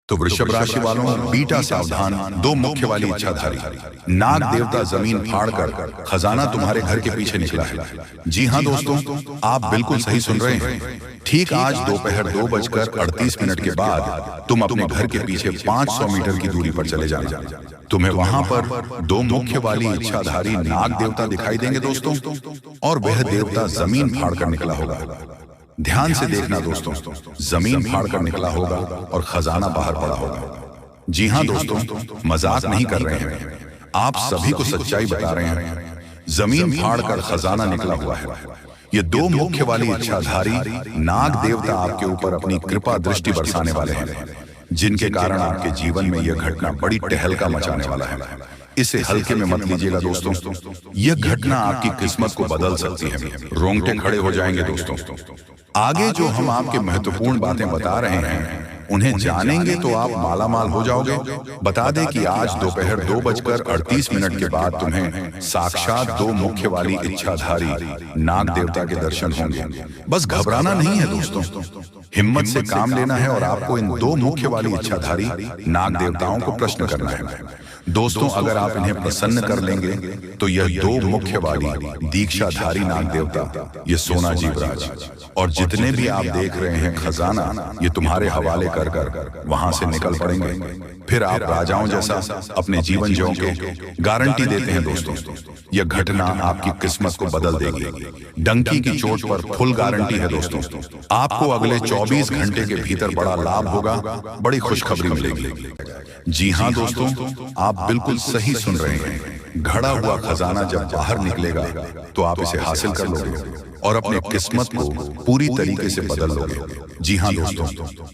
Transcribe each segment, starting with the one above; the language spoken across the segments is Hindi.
तो वृषभ राशि वालों, बीटा सावधान, दो मुख्य वाली इच्छाधारी नाग देवता जमीन फाड़कर खजाना तुम्हारे घर के पीछे निकला है। जी हाँ दोस्तों, आप बिल्कुल सही सुन रहे हैं। ठीक आज दोपहर 2:38 के बाद तुम अपने घर के पीछे 500 मीटर की दूरी पर चले जाना। तुम्हें वहां पर दो मुख्य वाली इच्छाधारी नाग देवता दिखाई देंगे दोस्तों, और वह देवता जमीन फाड़कर निकला होगा। ध्यान से देखना दोस्तों, जमीन फाड़कर निकला होगा और खजाना बाहर पड़ा होगा। जी हाँ दोस्तों, मजाक नहीं कर रहे हैं, आप सभी को सच्चाई बता रहे हैं। जमीन फाड़कर खजाना निकला हुआ है। ये दो मुख्य वाली इच्छाधारी नाग देवता आपके ऊपर अपनी कृपा दृष्टि बरसाने वाले हैं, जिनके कारण आपके जीवन में यह घटना बड़ी टहलका मचाने वाला है। इसे हल्के में मत लीजिएगा दोस्तों, यह घटना आपकी किस्मत को बदल सकती है। रोंगटे खड़े हो जाएंगे दोस्तों। आगे जो हम आपके महत्वपूर्ण बातें बता रहे हैं, उन्हें जानेंगे तो आप मालामाल हो जाओगे। बता दें कि आज दोपहर 2:38 के बाद तुम्हें साक्षात दो मुख्य वाली इच्छाधारी नाग देवता के दर्शन होंगे। बस घबराना नहीं है दोस्तों, हिम्मत से काम लेना है और आपको इन दो मुख्य वाली इच्छाधारी नाग देवताओं को प्रश्न करना है। दोस्तों, अगर आप इन्हें प्रसन्न कर लेंगे तो यह दो मुख्य वाली दीक्षाधारी नाग देवता, ये सोना जीवराज और जितने भी आप देख रहे हैं खजाना, ये तुम्हारे हवाले कर वहां से निकल पड़ेंगे। फिर आप राजाओं जैसा अपने जीवन जियोगे। गारंटी देते हैं दोस्तों, यह घटना आपकी किस्मत को बदल देगी। डंकी की चोट पर फुल गारंटी है दोस्तों। आपको अगले 24 घंटे के भीतर बड़ा लाभ होगा, बड़ी खुशखबरी मिलेगी। जी हाँ दोस्तों, आप बिल्कुल सही सुन रहे हैं। घड़ा हुआ खजाना जब बाहर निकलेगा तो आप इसे हासिल कर लोगे और अपने किस्मत को पूरी तरीके से बदल लोगे। जी हाँ दोस्तों,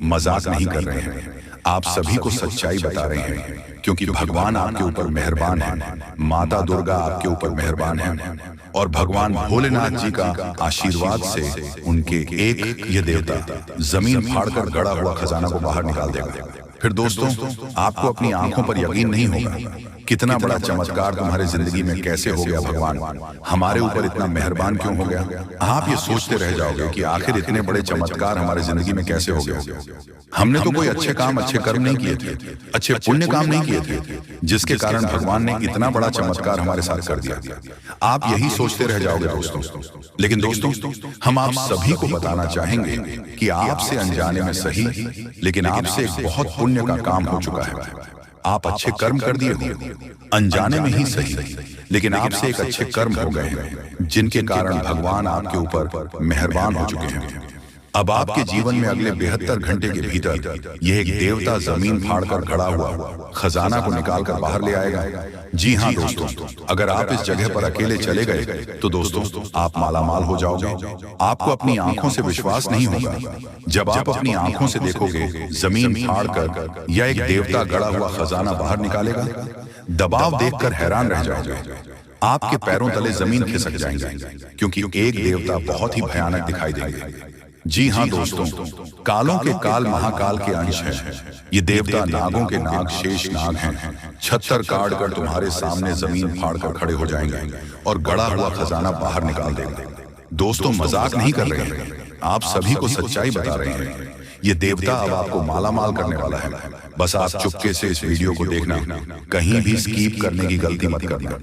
मजाक नहीं कर रहे हैं, आप सभी को सच्चाई बता रहे हैं, क्योंकि भगवान आपके ऊपर मेहरबान है, माता दुर्गा आपके ऊपर मेहरबान है और भगवान भोलेनाथ जी का आशीर्वाद से उनके एक ये देवता जमीन फाड़कर गड़ा हुआ खजाना को बाहर निकाल देगा। फिर दोस्तों, आपको अपनी आंखों पर यकीन नहीं होगा कितना बड़ा चमत्कार तुम्हारे जिंदगी में कैसे हो गया। भगवान हमारे ऊपर इतना मेहरबान क्यों हो गया। आप ये सोचते रह जाओगे कि आखिर इतने बड़े चमत्कार हमारे जिंदगी में कैसे हो गए। हमने तो कोई अच्छे काम, अच्छे कर्म नहीं किए थे, अच्छे पुण्य काम नहीं किए थे, जिसके कारण भगवान ने इतना बड़ा चमत्कार हमारे साथ कर दिया। आप यही सोचते रह जाओगे दोस्तों। लेकिन दोस्तों, हम आप सभी को बताना चाहेंगे कि आपसे अनजाने में सही, लेकिन आपसे एक बहुत पुण्य का काम हो चुका है। आप अच्छे कर्म कर दिए हो, अनजाने में ही सही, लेकिन आपसे एक अच्छे कर्म हो गए हैं, जिनके कारण भगवान आपके ऊपर मेहरबान हो चुके हैं। अब आपके जीवन में अगले 72 घंटे के भीतर यह एक देवता जमीन फाड़कर खड़ा हुआ खजाना को निकालकर बाहर ले आएगा। जी हाँ दोस्तों, अगर आप इस जगह पर अकेले चले गए तो दोस्तों आप मालामाल हो जाओगे। आपको अपनी आंखों से विश्वास नहीं होगा जब आप अपनी आंखों से देखोगे जमीन फाड़कर या एक देवता गड़ा हुआ खजाना बाहर निकालेगा। दबाव देखकर हैरान रह जाओगे, आपके पैरों तले जमीन खिसक जाएंगे, क्योंकि एक देवता बहुत ही भयानक दिखाई देंगे। जी हाँ दोस्तों, कालों के काल महाकाल के अंश हैं। ये देवता नागों के नाग शेष नाग हैं। छत्तर काट कर तुम्हारे सामने जमीन फाड़कर खड़े हो जाएंगे और गड़ा हुआ खजाना बाहर निकाल देंगे। दोस्तों, मजाक नहीं कर रहे हैं, आप सभी को सच्चाई बता रहे हैं। ये देवता अब आपको मालामाल करने वाला है। बस आप चुपके से इस वीडियो को देखना, कहीं भी स्कीप करने की गलती मत करना,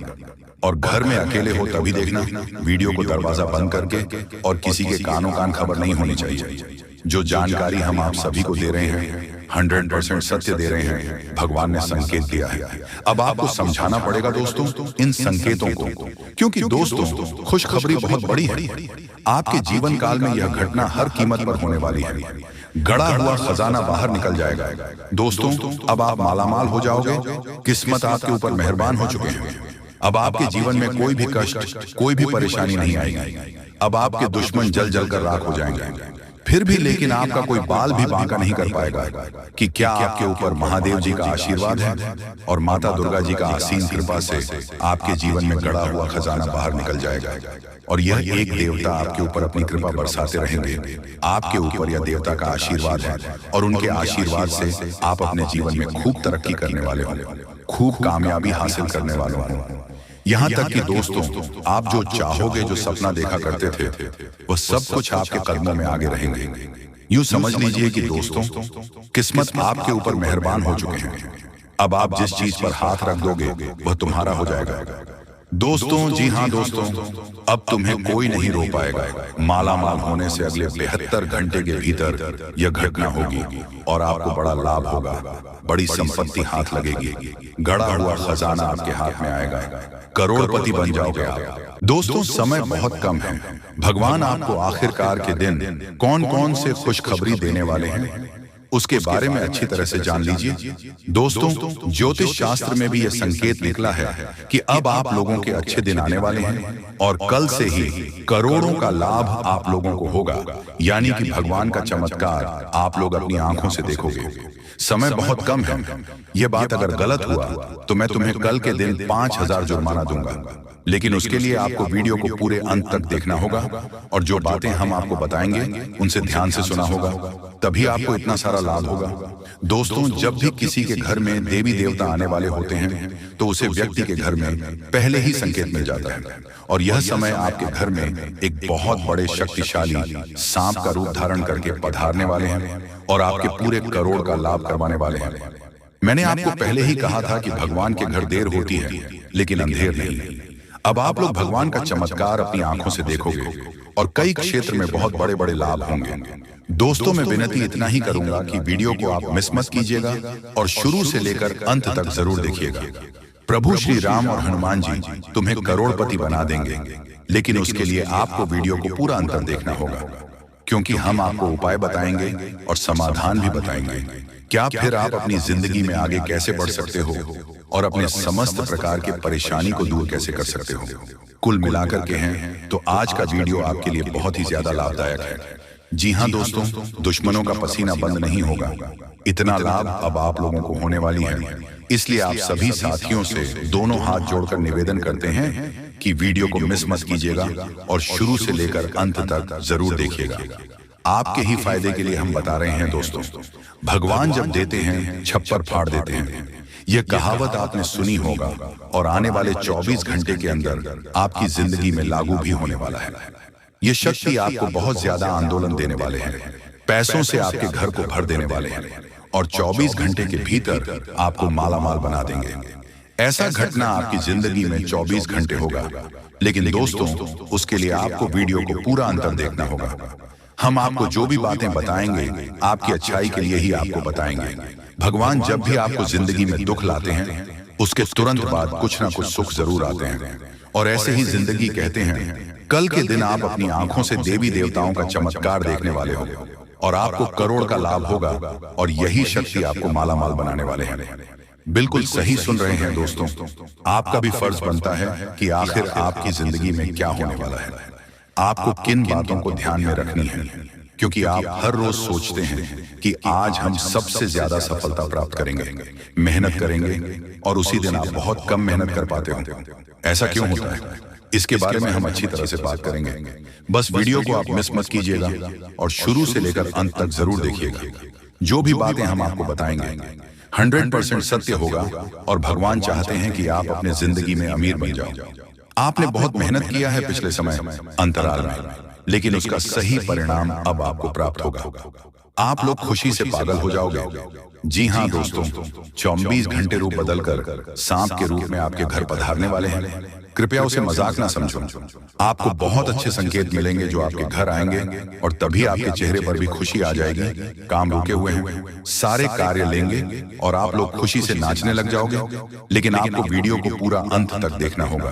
और घर में अकेले हो तभी देखना। वीडियो को दरवाजा बंद करके, और किसी के कानों कान खबर नहीं होनी चाहिए। जो जानकारी हम आप सभी को दे रहे हैं 100% सत्य दे रहे हैं। भगवान ने संकेत दिया है, अब आपको समझाना पड़ेगा दोस्तों इन संकेतों को, क्योंकि दोस्तों खुशखबरी बहुत बड़ी है। आपके जीवन काल में यह घटना हर कीमत पर होने वाली है। गड़ा हुआ खजाना बाहर निकल जाएगा। दोस्तों, अब आप मालामाल हो जाओगे। किस्मत आपके ऊपर मेहरबान हो चुके हैं। अब आपके जीवन में कोई भी कष्ट, कोई भी परेशानी नहीं आएगी। अब आपके दुश्मन जल जल कर राख हो जाएंगे। फिर भी लेकिन आपका कोई बाल भी बांका नहीं कर पाएगा कि क्या आपके ऊपर महादेव जी का आशीर्वाद है और माता दुर्गा जी का असीम कृपा से आपके जीवन में गड़ा हुआ खजाना बाहर निकल जाएगा। और यह एक देवता आपके ऊपर अपनी कृपा बरसाते रहेंगे। आपके ऊपर यह देवता का आशीर्वाद है और उनके आशीर्वाद से आप अपने जीवन में खूब तरक्की करने वाले हो, खूब कामयाबी हासिल करने वाले हो। यहाँ तक कि दोस्तों, आप जो चाहोगे, जो सपना देखा करते थे, वह सब कुछ आपके कदमों में आगे रहेंगे। यूं समझ लीजिए कि दोस्तों, किस्मत आपके ऊपर मेहरबान हो चुके हैं। अब आप जिस चीज पर हाथ रख दोगे वह तुम्हारा हो जाएगा। दोस्तों, जी हाँ दोस्तों, अब तुम्हें कोई नहीं रोक पाएगा। माला माल होने से अगले 72 घंटे के भीतर यह घटना होगी और आपको बड़ा लाभ होगा, बड़ी संपत्ति हाथ लगेगी, गड़ा हुआ खजाना आपके हाथ में आएगा, करोड़पति बन जाओगे आप। दोस्तों, समय बहुत कम है। भगवान आपको आखिरकार के दिन कौन कौन से खुशखबरी देने वाले हैं उसके बारे में अच्छी तरह से जान लीजिए। दोस्तों, ज्योतिष शास्त्र में भी यह संकेत निकला है कि अब आप लोगों के अच्छे दिन आने वाले हैं और कल से ही करोड़ों का लाभ आप लोगों को होगा, यानी कि भगवान का चमत्कार आप लोग अपनी आंखों से देखोगे। समय बहुत कम है। यह बात अगर गलत हुआ तो मैं तुम्हें कल के दिन 5000 जुर्माना दूंगा, लेकिन उसके लिए आपको वीडियो को पूरे अंत तक देखना होगा और जो बातें हम आपको बताएंगे उनसे ध्यान से सुना होगा, तभी आपको इतना सारा लाभ होगा। दोस्तों, जब भी किसी के घर में देवी देवता आने वाले होते हैं तो उसे व्यक्ति के घर में पहले ही संकेत मिल जाता है और यह समय आपके घर में एक बहुत बड़े शक्तिशाली सांप का रूप धारण करके पधारने वाले हैं और आपके पूरे करोड़ का लाभ करवाने वाले हैं। मैंने आपको पहले ही कहा था कि भगवान के घर देर होती है लेकिन अंधेर नहीं। अब आप लोग भगवान का चमत्कार अपनी आंखों से देखोगे और कई क्षेत्र में बहुत बड़े बड़े लाभ होंगे। दोस्तों, मैं विनती इतना ही करूंगा कि वीडियो को आप मिस मत कीजिएगा और शुरू से लेकर अंत तक जरूर देखिएगा। प्रभु श्री राम और हनुमान जी तुम्हें करोड़पति बना देंगे, लेकिन उसके लिए आपको वीडियो को पूरा अंत तक देखना होगा, क्योंकि हम आपको उपाय बताएंगे और समाधान भी बताएंगे। क्या फिर आप अपनी जिंदगी में आगे कैसे बढ़ सकते हो और अपने समस्त प्रकार के परेशानी को दूर कैसे कर सकते हो। कुल मिलाकर के हैं तो आज का वीडियो आपके लिए बहुत ही ज्यादा लाभदायक है। जी हाँ दोस्तों, दुश्मनों का पसीना बंद नहीं होगा। इतना लाभ अब आप लोगों को होने वाली है, इसलिए आप सभी साथियों से दोनों हाथ जोड़कर निवेदन करते हैं कि वीडियो को मिस मत कीजिएगा और शुरू से लेकर अंत तक जरूर देखिएगा। आपके ही फायदे के लिए हम बता रहे हैं दोस्तों। भगवान जब देते हैं छप्पर फाड़ देते हैं, यह कहावत आपने सुनी होगा और आने वाले 24 घंटे के अंदर आपकी जिंदगी में लागू भी होने वाला है। ये शक्ति आपको बहुत ज्यादा आंदोलन देने वाले हैं, पैसों से आपके घर को भर देने वाले हैं और 24 घंटे के भीतर आपको मालामाल बना देंगे। ऐसा घटना आपकी जिंदगी में 24 घंटे होगा, लेकिन दोस्तों उसके लिए आपको वीडियो को पूरा अंतर देखना होगा। हम आपको जो भी बातें बताएंगे आपकी अच्छाई के लिए ही आपको बताएंगे। भगवान जब भी आपको जिंदगी में दुख लाते हैं उसके तुरंत बाद कुछ ना कुछ सुख जरूर आते हैं और ऐसे ही जिंदगी कहते हैं। कल के दिन आप अपनी आंखों से देवी देवताओं का चमत्कार देखने वाले हो और आपको करोड़ का लाभ होगा और यही शक्ति आपको मालामाल बनाने वाले हैं। बिल्कुल सही सुन रहे हैं दोस्तों। आपका भी फर्ज बनता है कि आखिर आपकी जिंदगी में क्या होने वाला है, आपको किन बातों को ध्यान में रखनी है, क्योंकि आप हर रोज सोचते हैं कि आज हम सबसे ज्यादा सफलता प्राप्त करेंगे, मेहनत करेंगे और उसी दिन आप बहुत कम मेहनत कर पाते हो। ऐसा क्यों होता है, इसके बारे में हम अच्छी तरह से बात करेंगे। बस वीडियो को आप मिस मत कीजिएगा और शुरू से लेकर अंत तक जरूर देखिएगा। जो भी बातें हम आपको बताएंगे 100% सत्य होगा और भगवान चाहते हैं कि आप अपने जिंदगी में अमीर बन जाओ। आपने बहुत मेहनत किया है पिछले समय अंतराल में, लेकिन उसका सही परिणाम अब आपको प्राप्त होगा। आप लोग खुशी से पागल हो जाओगे। जी हाँ दोस्तों, 24 घंटे रूप बदलकर सांप के रूप में आपके घर पधारने वाले हैं। कृपया उसे मजाक ना समझो। आपको बहुत अच्छे संकेत मिलेंगे जो आपके घर आएंगे और तभी आपके चेहरे पर भी खुशी आ जाएगी। काम रुके हुए हैं, सारे कार्य लेंगे और आप लोग खुशी से नाचने लग जाओगे। लेकिन आपको वीडियो को पूरा अंत तक देखना होगा,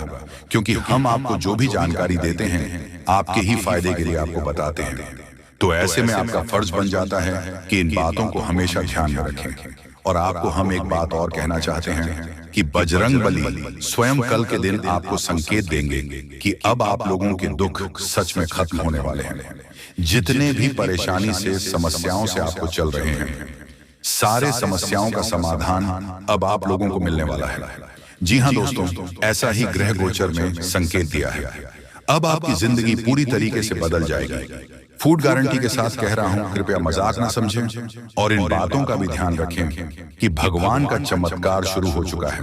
क्योंकि हम आपको जो भी जानकारी देते हैं आपके ही फायदे के लिए आपको बताते हैं। तो ऐसे में आपका फर्ज बन जाता है कि इन बातों को हमेशा ध्यान में रखें। और आपको हम एक बात और कहना चाहते हैं कि बजरंग बली स्वयं कल के दिन आपको संकेत देंगे कि अब आप लोगों के दुख सच में खत्म होने वाले हैं। जितने भी परेशानी से समस्याओं से आपको चल रहे हैं, सारे समस्याओं का समाधान अब आप लोगों को मिलने वाला है। जी हाँ दोस्तों, ऐसा ही ग्रह गोचर में संकेत दिया है। अब आपकी जिंदगी पूरी तरीके से बदल जाएगी। फूड गारंटी के साथ कह रहा हूं, कृपया मजाक ना समझें और इन बातों का भी ध्यान रखें कि भगवान का चमत्कार शुरू हो चुका है।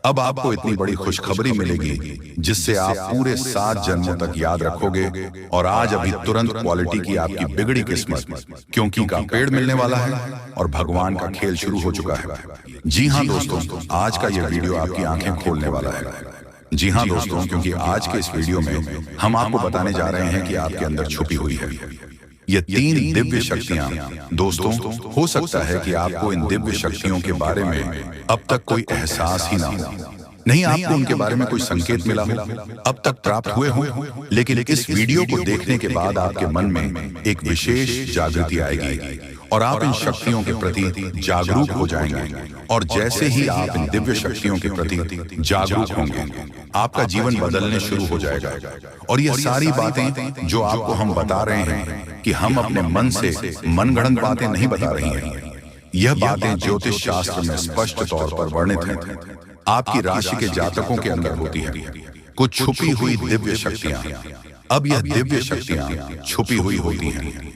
अब आपको इतनी बड़ी खुशखबरी मिलेगी जिससे आप पूरे 7 जन्मों तक याद रखोगे। और आज अभी तुरंत क्वालिटी की आपकी बिगड़ी किस्मत क्योंकि का पेड़ मिलने वाला है और भगवान का खेल शुरू हो चुका है। जी हाँ दोस्तों, आज का यह वीडियो आपकी आंखें खोलने वाला है। जी हाँ दोस्तों, क्योंकि आज के इस वीडियो में हम आपको बताने जा रहे हैं कि आपके अंदर छुपी हुई है ये 3 दिव्य शक्तियां। दोस्तों, हो सकता है कि आपको इन दिव्य शक्तियों के बारे में अब तक कोई एहसास ही ना हो, नहीं आपको उनके बारे में कोई संकेत मिला हो, अब तक प्राप्त हुए हो, लेकिन इस वीडियो को देखने के बाद आपके मन में एक विशेष जागृति आएगी और आप इन शक्तियों के प्रति जागरूक हो जाएंगे। और जैसे ही आप इन दिव्य शक्तियों के प्रति जागरूक होंगे, आपका जीवन बदलने शुरू हो जाएगा। और ये सारी बातें जो आपको हम बता रहे हैं कि हम अपने मन से मनगढ़ंत बातें नहीं बता रही हैं, यह बातें ज्योतिष शास्त्र में स्पष्ट तौर पर वर्णित हैं। आपकी राशि के जातकों के अंदर होती है कुछ छुपी हुई दिव्य शक्तियां। अब यह दिव्य शक्तियां छुपी हुई होती हैं,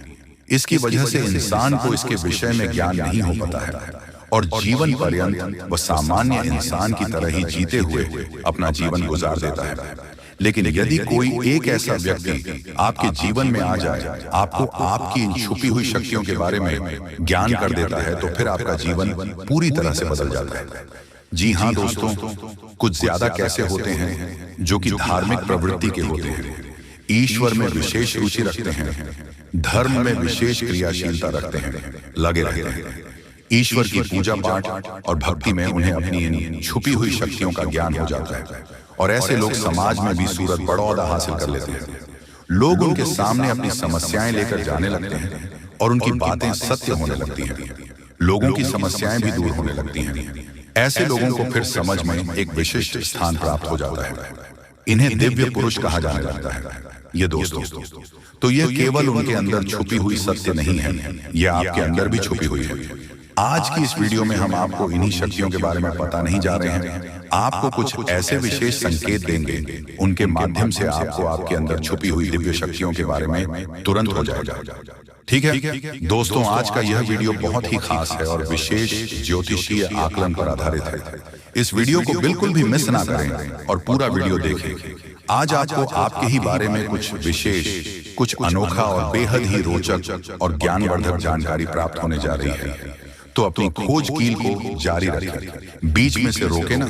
इसकी वजह से इंसान को इसके विषय में ज्ञान नहीं हो पाता है और जीवन पर्यंत वह सामान्य इंसान की तरह ही जीते हुए अपना जीवन गुजार देता है। लेकिन यदि कोई एक ऐसा व्यक्ति आपके जीवन में आ जाए, आपको आपकी इन छुपी हुई शक्तियों के बारे में ज्ञान कर देता है, तो फिर आपका जीवन पूरी तरह से बदल जाता है। जी हाँ दोस्तों, कुछ ज्यादा कैसे होते हैं जो कि धार्मिक प्रवृत्ति के होते हैं, ईश्वर में विशेष रुचि रखते हैं, धर्म में विशेष क्रियाशीलता रखते हैं, लगे रहते हैं, ईश्वर की पूजा पाठ और भक्ति में उन्हें अपनी इन छुपी हुई शक्तियों का ज्ञान हो जाता है। और ऐसे लोग समाज में भी सूरत बड़ौदा हासिल कर लेते हैं। लोग उनके सामने अपनी समस्याएं लेकर जाने लगते हैं और उनकी बातें सत्य होने लगती हैं। लोगों की समस्याएं भी दूर होने लगती हैं। ऐसे लोगों को फिर समझ में एक विशिष्ट स्थान प्राप्त हो जाता है। इन्हें दिव्य पुरुष कहा जाने लगता है। ये दोस्तों, तो ये केवल उनके अंदर छुपी हुई सत्य नहीं है, यह आपके अंदर भी छुपी हुई है। आज की इस वीडियो में हम आपको इन्हीं शक्तियों के बारे में पता नहीं जा रहे हैं, आपको कुछ ऐसे विशेष संकेत देंगे, उनके माध्यम से आपको आपके अंदर छुपी हुई दिव्य शक्तियों के बारे में तुरंत हो जाएगा। ठीक है दोस्तों, आज का यह वीडियो बहुत ही खास है और विशेष ज्योतिषीय आकलन पर आधारित है। इस वीडियो को बिल्कुल भी मिस ना करें और पूरा वीडियो देखें। आज आपको आपके ही बारे में कुछ विशेष, कुछ अनोखा और बेहद ही रोचक और ज्ञानवर्धक जानकारी प्राप्त होने जा रही है। तो अपनी खोज कील को जारी रखें, बीच में से रोके ना।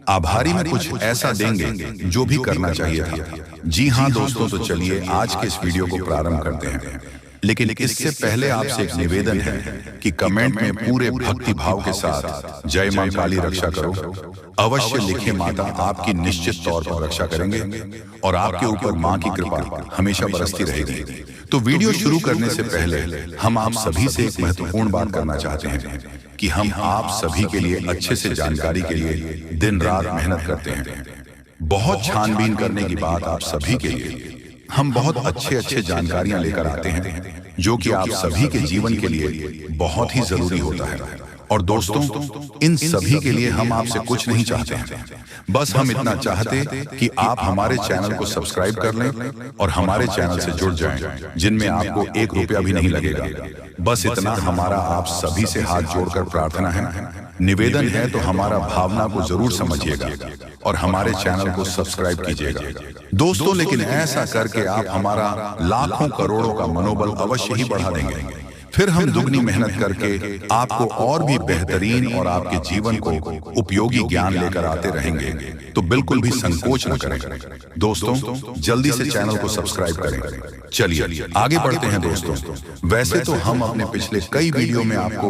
आभारी में कुछ ऐसा देंगे जो भी करना चाहिए था। जी हाँ दोस्तों, तो चलिए आज के इस वीडियो को प्रारंभ करते हैं। लेकिन इससे पहले आपसे एक निवेदन है कि कमेंट में पूरे भक्ति भाव के साथ जय मां काली रक्षा करो अवश्य लिखें। माता आपकी निश्चित तौर पर रक्षा करेंगे और आपके ऊपर मां की कृपा हमेशा बरसती रहेगी। तो वीडियो शुरू करने से पहले हम आप सभी से एक महत्वपूर्ण बात करना चाहते हैं कि हम आप सभी के लिए अच्छे से जानकारी के लिए दिन रात मेहनत करते हैं। बहुत छानबीन करने की बात आप सभी के लिए हम बहुत अच्छे जानकारियां लेकर आते हैं जो कि आप सभी के जीवन के लिए बहुत ही जरूरी होता है। और दोस्तों, इन सभी के लिए हम आपसे कुछ नहीं चाहते हैं, बस हम इतना चाहते कि आप हमारे चैनल को सब्सक्राइब कर लें और हमारे चैनल से जुड़ जाएं, जिनमें आपको 1 रुपया भी नहीं लगेगा। बस इतना हमारा आप सभी से हाथ जोड़कर प्रार्थना है, निवेदन है। तो हमारा भावना को जरूर समझिएगा और हमारे चैनल को सब्सक्राइब कीजिएगा दोस्तों। लेकिन ऐसा करके आप हमारा लाखों करोड़ों का मनोबल अवश्य ही बढ़ा देंगे। फिर हम दुगनी मेहनत करके आपको और भी बेहतरीन और आपके जीवन को उपयोगी ज्ञान लेकर आते रहेंगे। तो बिल्कुल भी संकोच न करें दोस्तों, जल्दी से चैनल को सब्सक्राइब करें। चलिए आगे बढ़ते हैं दोस्तों। वैसे तो हम अपने पिछले कई वीडियो में आपको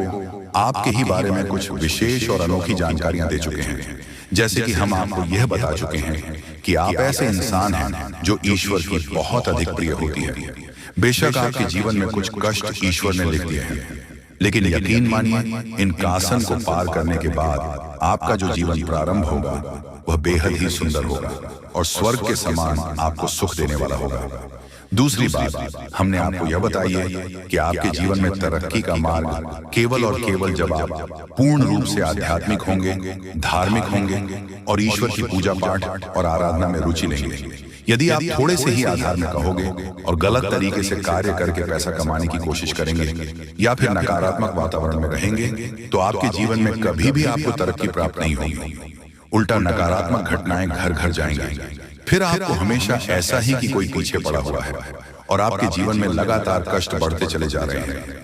आपके ही बारे में कुछ विशेष और अनोखी जानकारियां दे चुके हैं। जैसे कि हम आपको यह बता चुके हैं कि आप ऐसे इंसान हैं जो ईश्वर की बहुत अधिक प्रिय होती है। बेशक आपके जीवन में कुछ कष्ट ईश्वर ने लिख दिए हैं, लेकिन यकीन मानिए इन कासन को पार करने के बाद आपका जो जीवन प्रारंभ होगा वह बेहद ही सुंदर होगा और स्वर्ग के समान आपको सुख देने वाला होगा। दूसरी बात, हमने आपको यह बताई है कि आपके जीवन में तरक्की का मार्ग केवल और केवल जब आप पूर्ण रूप से आध्यात्मिक होंगे, धार्मिक होंगे और ईश्वर की पूजा पाठ और आराधना में रुचि लेंगे। यदि आप थोड़े से ही आधार में कहोगे और गलत तरीके से कार्य करके पैसा कमाने की कोशिश करेंगे या फिर नकारात्मक वातावरण में रहेंगे, तो आपके जीवन में कभी भी आपको तरक्की प्राप्त नहीं होगी। उल्टा नकारात्मक घटनाएं घर घर जाएंगी। फिर आपको हमेशा ऐसा ही कि कोई पीछे पड़ा हुआ है और आपके जीवन में लगातार कष्ट बढ़ते चले जा रहे हैं।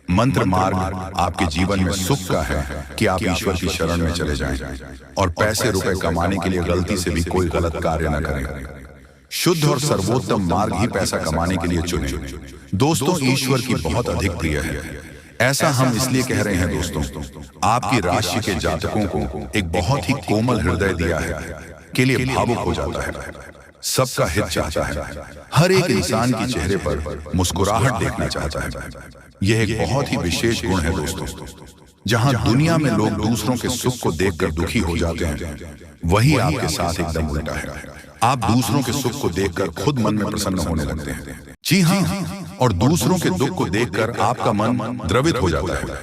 मंत्र मार्ग आपके जीवन में सुख का है कि आप ईश्वर की शरण में चले जाएं और पैसे रुपए कमाने के लिए गलती से भी कोई गलत कार्य न करें। शुद्ध और सर्वोत्तम मार्ग ही पैसा कमाने के लिए चुनें। दोस्तों, ईश्वर की बहुत अधिक प्रिय है। ऐसा हम इसलिए कह रहे हैं दोस्तों, आपकी राशि के जातकों को एक बहुत ही कोमल हृदय दिया है के लिए भावुक हो जाता है, सबका हित चाहता है, हर एक इंसान के चेहरे पर मुस्कुराहट देखना चाहता है। यह एक बहुत ही विशेष गुण है दोस्तों। जहां दुनिया में लोग दूसरों के सुख को देखकर दुखी हो जाते हैं, वही आपके साथ एकदम उल्टा है। आप दूसरों के सुख को देखकर खुद मन में प्रसन्न होने लगते हैं। जी हाँ, और दूसरों के दुख को देखकर आपका मन द्रवित हो जाता है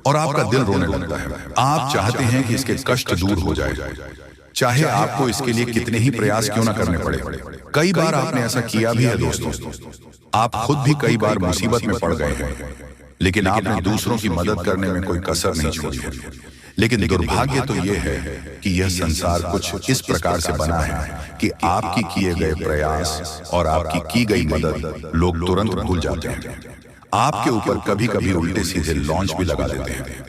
और आपका दिल रोने लगता है। आप चाहते हैं कि इसके कष्ट दूर हो जाए, चाहे आपको इसके लिए कितने ही प्रयास क्यों ना करने पड़े। कई बार आपने ऐसा किया भी है दोस्तों। आप खुद भी कई बार मुसीबत में पड़ गए हैं, लेकिन आपने दूसरों की मदद करने में कोई कसर नहीं छोड़ी है। लेकिन दुर्भाग्य तो यह है कि यह संसार कुछ इस प्रकार से बना है कि आपकी किए गए प्रयास और आपकी की गई मदद लोग तुरंत भूल जाते हैं। आपके ऊपर कभी कभी उल्टे सीधे लॉन्च भी लगा देते हैं।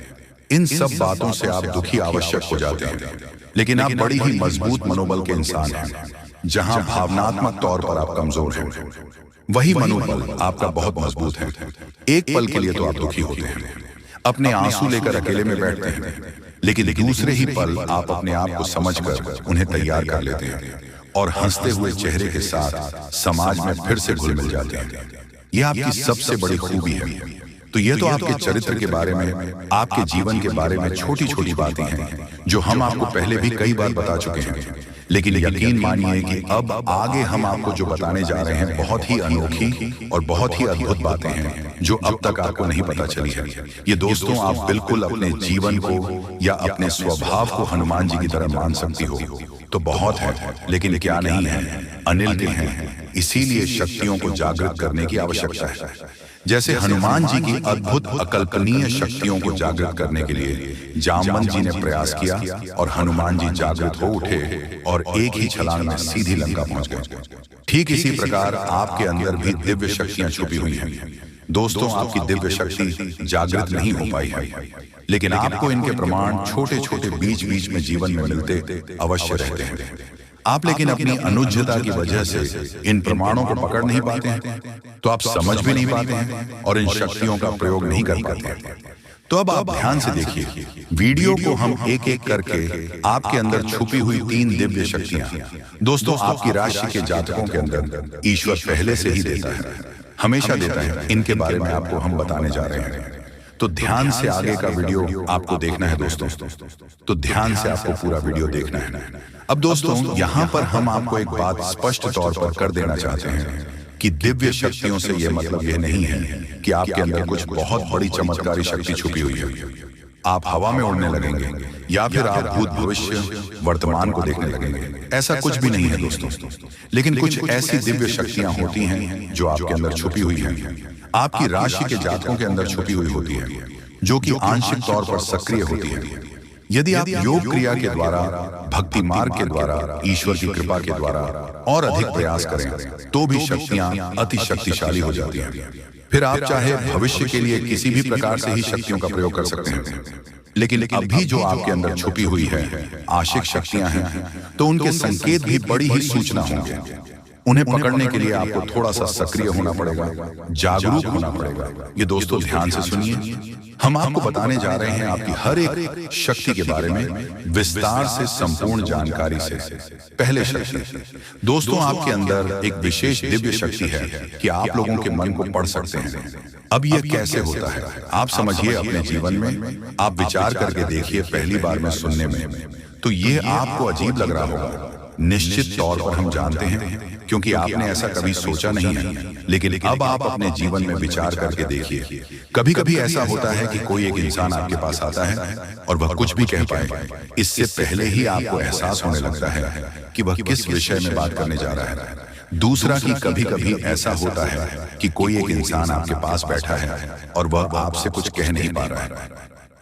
इन सब बातों से आप दुखी आवश्यक हो जाते हैं, लेकिन आप बड़ी ही मजबूत मनोबल के इंसान हैं। जहां भावनात्मक तौर पर आप कमजोर हैं, वही मनोबल आपका बहुत मजबूत है। एक पल के लिए तो आप दुखी होते हैं, अपने आंसू लेकर अकेले में बैठते हैं, लेकिन दूसरे ही पल आप अपने आप को समझकर उन्हें तैयार कर लेते हैं और हंसते हुए चेहरे के साथ समाज में फिर से घुल मिल जाते हैं। यह आपकी सबसे बड़ी खूबी है। तो ये तो आपके चरित्र के बारे में, आपके जीवन के बारे में छोटी छोटी बातें हैं जो हम आपको पहले भी कई बार बता चुके हैं। लेकिन यकीन मानिए कि अब आगे हम आपको जो बताने जा रहे हैं बहुत ही अनोखी और बहुत ही अद्भुत बातें हैं जो अब तक आपको नहीं पता चली है। ये दोस्तों, आप बिल्कुल अपने जीवन को या अपने स्वभाव को हनुमान जी की तरह मान सकती हो तो बहुत है, लेकिन क्या नहीं है, अनिल के हैं। इसीलिए शक्तियों को जागृत करने की आवश्यकता है। जैसे हनुमान जी की अद्भुत अकल्पनीय शक्तियों को जागृत करने के लिए जामवंत जी ने प्रयास किया और हनुमान जी जागृत हो उठे और एक ही छलांग में सीधी लंका पहुंच गए। ठीक इसी प्रकार आपके अंदर भी दिव्य शक्तियां छुपी हुई हैं। दोस्तों, आपकी दिव्य शक्ति जागृत नहीं हो पाई है, लेकिन आपको इनके प्रमाण छोटे छोटे बीच बीच में जीवन में मिलते अवश्य रहते हैं। आप लेकिन अपनी अनुज्ञता की वजह से इन प्रमाणों को पकड़ नहीं पाते हैं, तो आप समझ भी नहीं पाते हैं और इन शक्तियों का प्रयोग नहीं कर पाते हैं। तो अब आप ध्यान से देखिए, वीडियो को हम एक एक करके आपके अंदर छुपी हुई 3 दिव्य शक्तियां, दोस्तों आपकी राशि के जातकों के अंदर ईश्वर पहले से ही देता है, हमेशा देता है। इनके बारे में आपको हम बताने जा रहे हैं। तो ध्यान से आगे का वीडियो आपको देखना है दोस्तों, तो ध्यान से आपको पूरा वीडियो देखना है। अब दोस्तों, यहाँ पर हम आपको एक बात स्पष्ट तौर पर कर देना चाहते हैं कि दिव्य शक्तियों से यह मतलब यह नहीं है कि आपके अंदर कुछ बहुत बड़ी चमत्कारी शक्ति छुपी हुई है, आप हवा में उड़ने लगेंगे या फिर आप भूत भविष्य वर्तमान को देखने लगेंगे। ऐसा कुछ भी नहीं है दोस्तों, लेकिन कुछ ऐसी दिव्य शक्तियां होती हैं जो आपके अंदर छुपी हुई हैं, आपकी राशि के जातकों के अंदर छुपी हुई होती है, जो कि आंशिक तौर पर सक्रिय होती है। यदि आप योग क्रिया के द्वारा, भक्ति मार्ग के द्वारा, ईश्वर की कृपा के द्वारा और अधिक प्रयास करें तो भी शक्तियां अति शक्तिशाली हो जाती हैं। फिर आप चाहे भविष्य के लिए किसी भी प्रकार से ही शक्तियों का प्रयोग कर सकते हैं, लेकिन अभी जो आपके अंदर छुपी हुई है आशिक शक्तियां हैं, तो उनके संकेत भी बड़ी ही सूचना होंगे। उन्हें पकड़ने के लिए आपको थोड़ा सा सक्रिय होना पड़ेगा, जागरूक होना पड़ेगा। ये दोस्तों ध्यान से सुनिए, हम आपको बताने जा रहे हैं आपकी हर एक शक्ति के बारे में विस्तार से, संपूर्ण जानकारी से। पहले शक्ति, दोस्तों आपके अंदर एक विशेष दिव्य शक्ति है कि आप लोगों के मन को पढ़ सकते हैं। अब यह कैसे होता है आप समझिए अपने जीवन में, आप विचार करके देखिए। पहली बार में सुनने में तो ये आपको अजीब लग रहा होगा, निश्चित तौर पर हम जानते हैं क्योंकि आपने ऐसा कभी सोचा नहीं है, लेकिन अब आप अपने जीवन में विचार करके देखिए। कभी कभी ऐसा होता है कि कोई एक इंसान आपके पास आता है और वह कुछ भी कह पाए, इससे पहले ही आपको एहसास होने लगता है कि वह किस विषय में बात करने जा रहा है। दूसरा कि कभी कभी ऐसा होता है कि कोई एक इंसान आपके पास बैठा है और वह आपसे कुछ कह नहीं पा रहा है,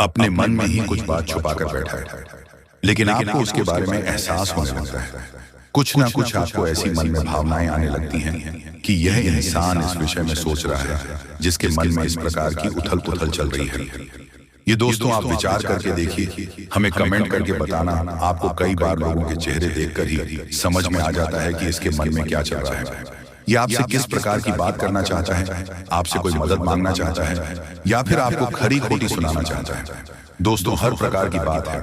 अपने मन में ही कुछ बात छुपा कर बैठा है। लेकिन आपको उसके बारे में एहसास होने लगता है। कुछ ना कुछ आपको ऐसी मन में भावनाएं आने लगती हैं कि यह इंसान इस विषय में सोच रहा है, जिसके मन में इस प्रकार की उथल पुथल चल रही है। ये दोस्तों आप विचार करके देखिए, हमें कमेंट करके बताना। आपको कई बार लोगों के चेहरे देखकर ही समझ में आ जाता है कि इसके मन में क्या चल रहा है। ये आपसे किस प्रकार की बात करना चाहता है, आपसे कोई मदद मांगना चाहता है, या फिर आपको खरी खोटी सुनाना चाहता है। दोस्तों हर प्रकार की बात है,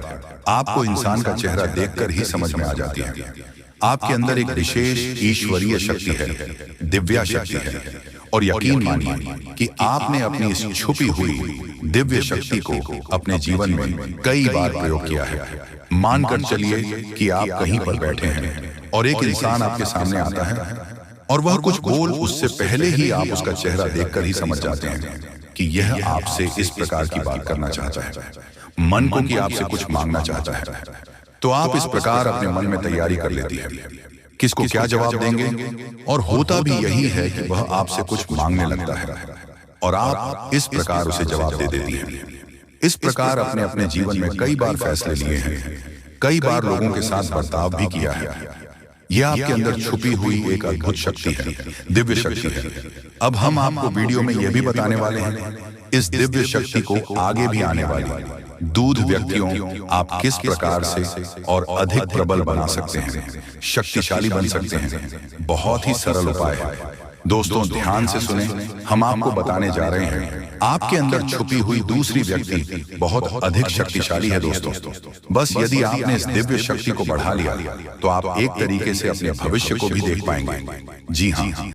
आपको इंसान का चेहरा देखकर ही समझ में आ जाती है। आपके अंदर एक विशेष ईश्वरीय शक्ति है, दिव्या शक्ति है, और यकीन मानिए कि आपने अपनी इस छुपी हुई दिव्य शक्ति को अपने जीवन में कई बार प्रयोग किया है। मानकर चलिए कि आप कहीं पर बैठे हैं और एक इंसान आपके सामने आता है और वह कुछ बोल उससे पहले ही आप उसका चेहरा देखकर ही समझ जाते हैं कि यह आपसे इस प्रकार की बात करना चाहता है, मन को कि आपसे कुछ मांगना चाहता है। तो आप इस प्रकार अपने मन में तैयारी कर लेती है, किसको क्या जवाब देंगे, और होता भी यही है कि वह आपसे कुछ मांगने लगता है और आप इस प्रकार उसे जवाब दे देती हैं। इस प्रकार अपने अपने जीवन में कई बार फैसले लिए हैं, कई बार लोगों के साथ बर्ताव भी किया है। यह आपके अंदर छुपी हुई एक अद्भुत शक्ति है, दिव्य शक्ति है। अब हम आपको वीडियो में यह भी बताने वाले हैं, इस दिव्य शक्ति को आगे भी आने वाली दूध व्यक्तियों आप किस प्रकार से और अधिक प्रबल बना सकते हैं, शक्तिशाली बन सकते हैं। बहुत ही सरल उपाय है। दोस्तों ध्यान से सुने, हम आपको बताने जा रहे हैं आपके अंदर छुपी हुई दूसरी व्यक्ति बहुत अधिक शक्तिशाली है। दोस्तों बस यदि आपने इस दिव्य शक्ति को बढ़ा लिया तो आप एक तरीके से अपने भविष्य को भी देख पाएंगे। जी हाँ,